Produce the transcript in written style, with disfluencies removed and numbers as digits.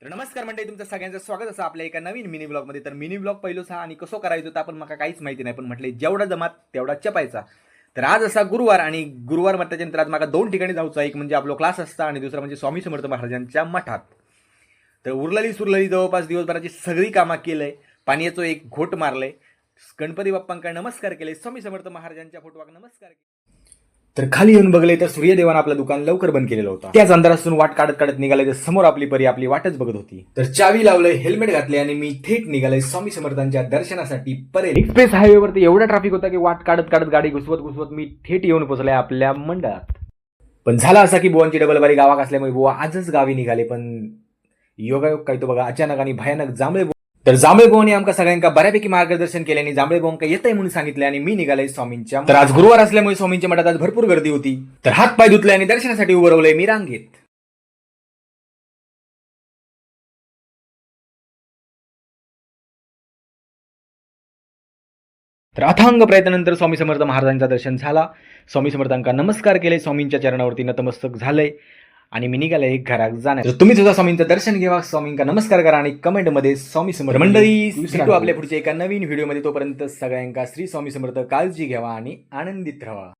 तर नमस्कार मंडळी, तुमचं सगळ्यांचं स्वागत असं आपल्या एका नवीन मिनी ब्लॉगमध्ये. तर मिनी ब्लॉग पहिलोच हा आणि कसं करायचं तर आपण मला काहीच माहिती नाही, पण म्हटले जेवढा जमात तेवढा चपायचा. तर आज असा गुरुवार आणि गुरुवार म्हटल्यानंतर आज मला दोन ठिकाणी जाऊचं. एक म्हणजे आपला क्लास असता आणि दुसरं म्हणजे स्वामी समर्थ महाराजांच्या मठात. तर उरलेली सुरलेली जवळपास दिवसभराची सगळी कामं केलंय, पाण्याचं एक घोट मारलंय, गणपती बाप्पांकडे नमस्कार केले, स्वामी समर्थ महाराजांच्या फोटोवर नमस्कार केले. तर खाली येऊन बघले तर सूर्यदेवानं आपलं दुकान लवकर बंद केलेलं होतं. त्याच अंधारातून वाट काढत काढत निघाले तर समोर आपली परी आपली वाटच बघत होती. तर चावी लावलंय, हेल्मेट घातले आणि मी थेट निघालोय स्वामी समर्थांच्या दर्शनासाठी. परेल एक्सप्रेस हायवेवरती एवढा ट्रॅफिक होता की वाट काढत काढत गाडी घुसवत घुसवत मी थेट येऊन पोहोचलोय आपल्या मंडळात. पण झाला असा की बुवांची डबल बारी गावाक असल्यामुळे बुवा आजच गावी निघाले. पण योगायोग काय तो बघा, अचानक आणि भयानक जांभळे. तर जांभळे भाऊनी आमका सगळ्यांका बऱ्यापैकी मार्गदर्शन केले आणि जांभळे भाऊ येतंय म्हणून सांगितले आणि मी निघाले स्वामींच्या. तर आज गुरुवार असल्यामुळे स्वामींच्या मठात आज भरपूर गर्दी होती. तर हात पाय धुतले आणि दर्शनासाठी उभं राहिलोय मी रांगेत. तर अथांग प्रयत्नानंतर स्वामी समर्थ महाराजांचं दर्शन झाला. स्वामी समर्थांका नमस्कार केले, स्वामींच्या चरणावरती नतमस्तक झालंय आणि मी निघाले घरात जाणार. तर तुम्ही सुद्धा स्वामींचं दर्शन घ्या, स्वामींका नमस्कार करा आणि कमेंटमध्ये स्वामी समर्थ मंडळी. भेटू आपल्या पुढच्या एका नवीन व्हिडिओमध्ये. तोपर्यंत सगळ्यांका श्री स्वामी समर्थ. काळजी घ्यावा आणि आनंदित राहा.